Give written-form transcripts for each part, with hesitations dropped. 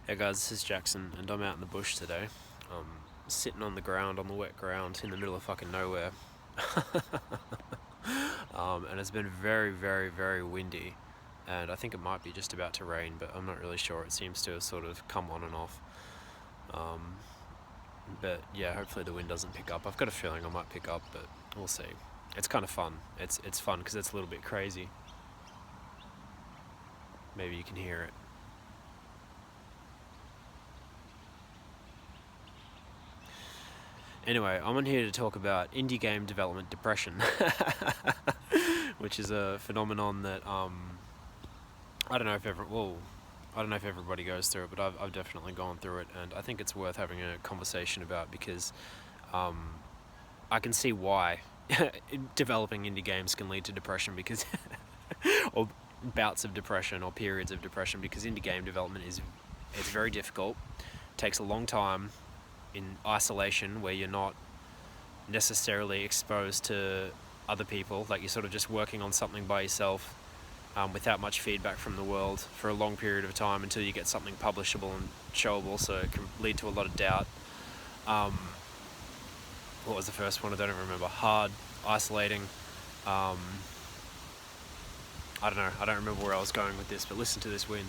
Hey guys, this is Jackson, and I'm out in the bush today. Sitting on the ground, on the wet ground, in the middle of fucking nowhere. And it's been very, very, very windy, and I think it might be just about to rain, but I'm not really sure. It seems to have sort of come on and off. But yeah, hopefully the wind doesn't pick up. I've got a feeling I might pick up, but we'll see. It's kind of fun. It's fun because it's a little bit crazy. Maybe you can hear it. Anyway, I'm on here to talk about indie game development depression, which is a phenomenon that I don't know if I don't know if everybody goes through it, but I've definitely gone through it, and I think it's worth having a conversation about because I can see why developing indie games can lead to depression because or bouts of depression or periods of depression because indie game development is very difficult, takes a long time in isolation where you're not necessarily exposed to other people, like you're sort of just working on something by yourself without much feedback from the world for a long period of time until you get something publishable and showable, so it can lead to a lot of doubt. What was the first one? I don't even remember. Hard, isolating. I don't know. I don't remember where I was going with this, but listen to this wind.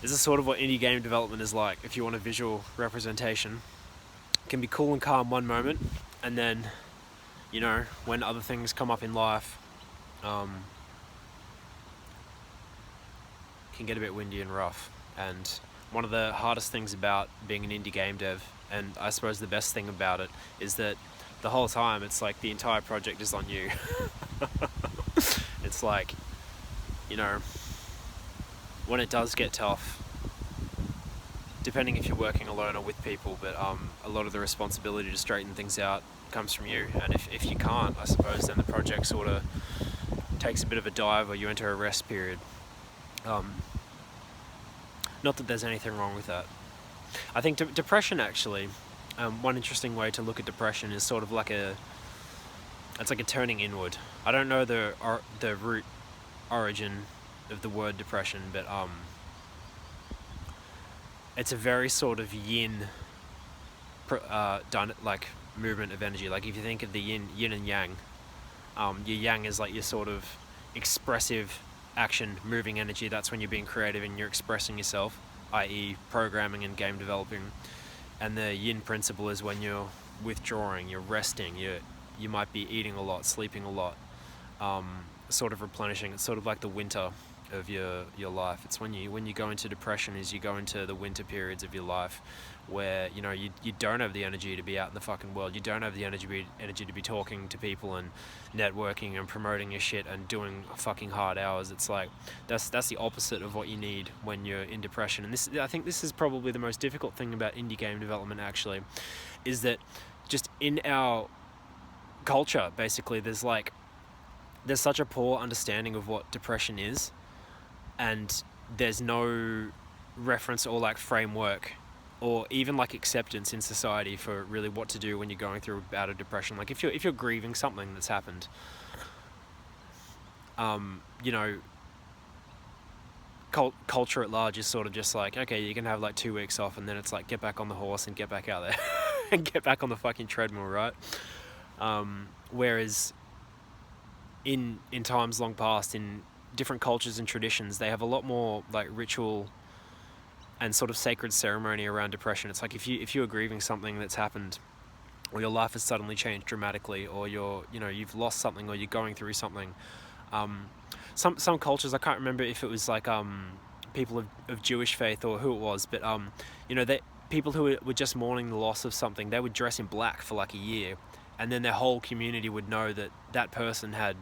This is sort of what indie game development is like. If you want a visual representation, it can be cool and calm one moment, and then, you know, when other things come up in life, can get a bit windy and rough. And one of the hardest things about being an indie game dev, and I suppose the best thing about it, is that the whole time it's like the entire project is on you. It's like, you know, when it does get tough, depending if you're working alone or with people, but a lot of the responsibility to straighten things out comes from you. And if you can't, I suppose, then the project sort of takes a bit of a dive or you enter a rest period. Not that there's anything wrong with that. I think depression actually, one interesting way to look at depression is sort of like it's like a turning inward. I don't know the root origin of the word depression, but it's a very sort of yin like movement of energy. Like if you think of the yin and yang, your yang is like your sort of expressive action moving energy. That's when you're being creative and you're expressing yourself, i.e. programming and game developing. And the yin principle is when you're withdrawing, you're resting, you might be eating a lot, sleeping a lot, sort of replenishing. It's sort of like the winter of your life. It's when you go into depression, is you go into the winter periods of your life where, you know, you don't have the energy to be out in the fucking world. You don't have the energy to be talking to people and networking and promoting your shit and doing fucking hard hours. It's like that's the opposite of what you need when you're in depression. And I think this is probably the most difficult thing about indie game development actually, is that just in our culture basically there's such a poor understanding of what depression is, and there's no reference or like framework or even like acceptance in society for really what to do when you're going through a bout of depression. Like if you're grieving something that's happened, you know, culture at large is sort of just like, okay, you can have like 2 weeks off, and then it's like get back on the horse and get back out there and get back on the fucking treadmill, right? Whereas in times long past, in different cultures and traditions, they have a lot more like ritual and sort of sacred ceremony around depression. It's like if you're grieving something that's happened, or your life has suddenly changed dramatically, or you've lost something, or you're going through something. Some cultures, I can't remember if it was like people of Jewish faith or who it was, but that people who were just mourning the loss of something, they would dress in black for like a year, and then their whole community would know that person had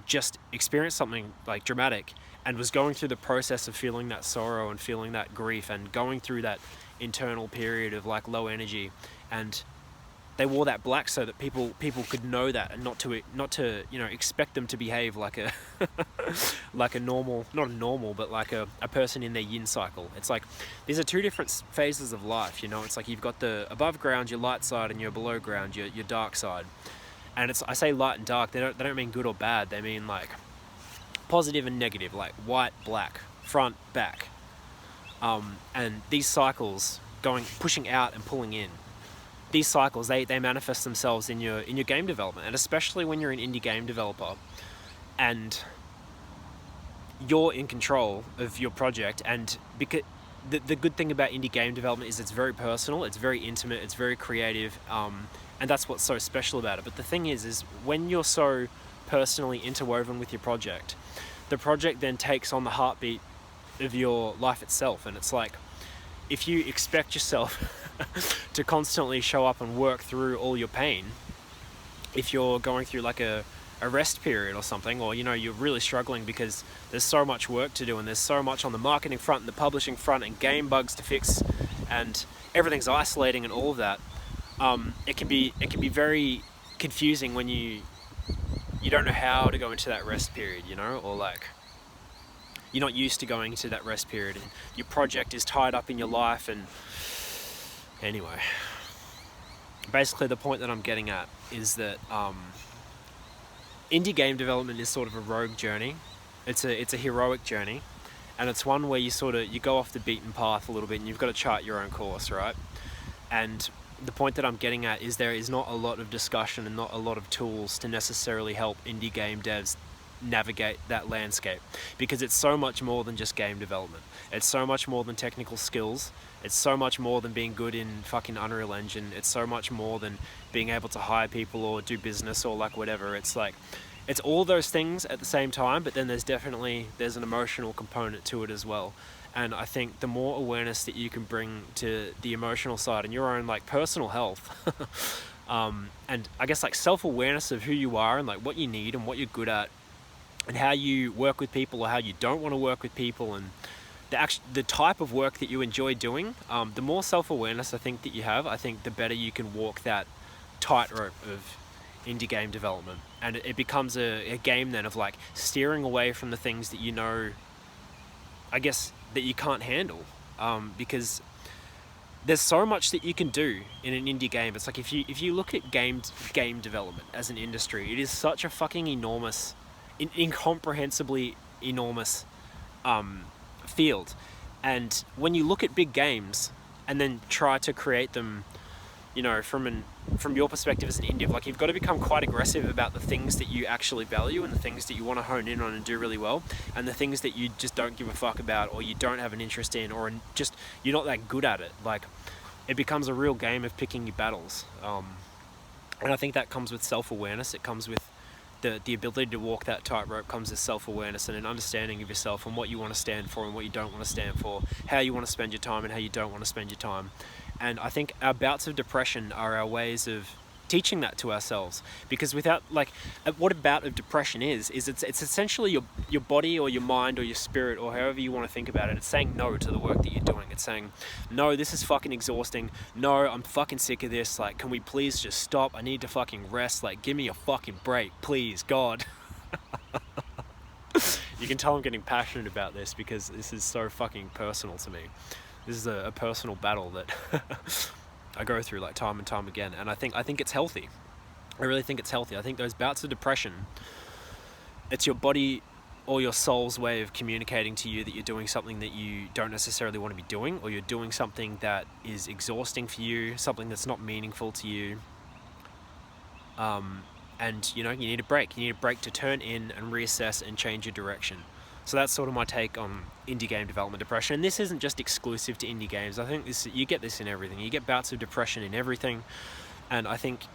just experienced something like dramatic and was going through the process of feeling that sorrow and feeling that grief and going through that internal period of like low energy, and they wore that black so that people could know that, and not to expect them to behave like a like a normal, not a normal, but like a person in their yin cycle. It's like these are two different phases of life, it's like you've got the above ground, your light side, and your below ground, your dark side. And I say light and dark, they don't mean good or bad, they mean like positive and negative, like white, black, front, back. And these cycles pushing out and pulling in, these cycles, they manifest themselves in your game development, and especially when you're an indie game developer and you're in control of your project. And because the good thing about indie game development is it's very personal, it's very intimate, it's very creative, and that's what's so special about it. But the thing is when you're so personally interwoven with your project, the project then takes on the heartbeat of your life itself. And it's like, if you expect yourself to constantly show up and work through all your pain, if you're going through like a rest period or something, or you're really struggling because there's so much work to do and there's so much on the marketing front and the publishing front and game bugs to fix and everything's isolating and all of that, it can be very confusing when you don't know how to go into that rest period, or like you're not used to going into that rest period and your project is tied up in your life. And anyway, basically the point that I'm getting at is that indie game development is sort of a rogue journey. It's a heroic journey, and it's one where you go off the beaten path a little bit and you've got to chart your own course, right? And the point that I'm getting at is there is not a lot of discussion and not a lot of tools to necessarily help indie game devs navigate that landscape, because it's so much more than just game development. It's so much more than technical skills. It's so much more than being good in fucking Unreal Engine. It's so much more than being able to hire people or do business or like whatever. It's like, it's all those things at the same time, but then there's an emotional component to it as well. And I think the more awareness that you can bring to the emotional side and your own like personal health, and I guess like self-awareness of who you are and like what you need and what you're good at and how you work with people or how you don't want to work with people, and the type of work that you enjoy doing, the more self-awareness I think that you have, I think the better you can walk that tightrope of indie game development. And it becomes a game then of like steering away from the things that I guess that you can't handle, because there's so much that you can do in an indie game. It's like if you look at game development as an industry, it is such a fucking enormous, incomprehensibly enormous field. And when you look at big games and then try to create them, from your perspective as an indie, like you've got to become quite aggressive about the things that you actually value and the things that you want to hone in on and do really well, and the things that you just don't give a fuck about or you don't have an interest in, or just you're not that good at it. Like it becomes a real game of picking your battles, and I think that comes with self-awareness. It comes with the ability to walk that tightrope, comes with self-awareness and an understanding of yourself and what you want to stand for and what you don't want to stand for, how you want to spend your time and how you don't want to spend your time. And I think our bouts of depression are our ways of teaching that to ourselves, because without what a bout of depression is it's essentially your body or your mind or your spirit or however you want to think about it. It's saying no to the work that you're doing. It's saying, no, this is fucking exhausting. No, I'm fucking sick of this. Like, can we please just stop? I need to fucking rest. Like, give me a fucking break, please, God. You can tell I'm getting passionate about this because this is so fucking personal to me. This is a personal battle that I go through like time and time again, and I think it's healthy. I really think it's healthy. I think those bouts of depression, it's your body or your soul's way of communicating to you that you're doing something that you don't necessarily want to be doing, or you're doing something that is exhausting for you, something that's not meaningful to you. And you need a break. You need a break to turn in and reassess and change your direction. So that's sort of my take on indie game development depression. And this isn't just exclusive to indie games. I think you get this in everything. You get bouts of depression in everything. And I think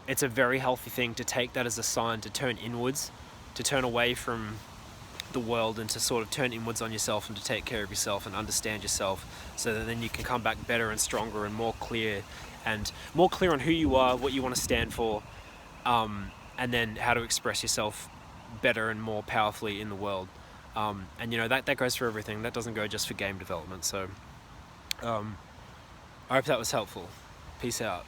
it's a very healthy thing to take that as a sign to turn inwards, to turn away from the world and to sort of turn inwards on yourself and to take care of yourself and understand yourself, so that then you can come back better and stronger and more clear on who you are, what you want to stand for, and then how to express yourself better and more powerfully in the world. And that goes for everything. That doesn't go just for game development. So I hope that was helpful. Peace out.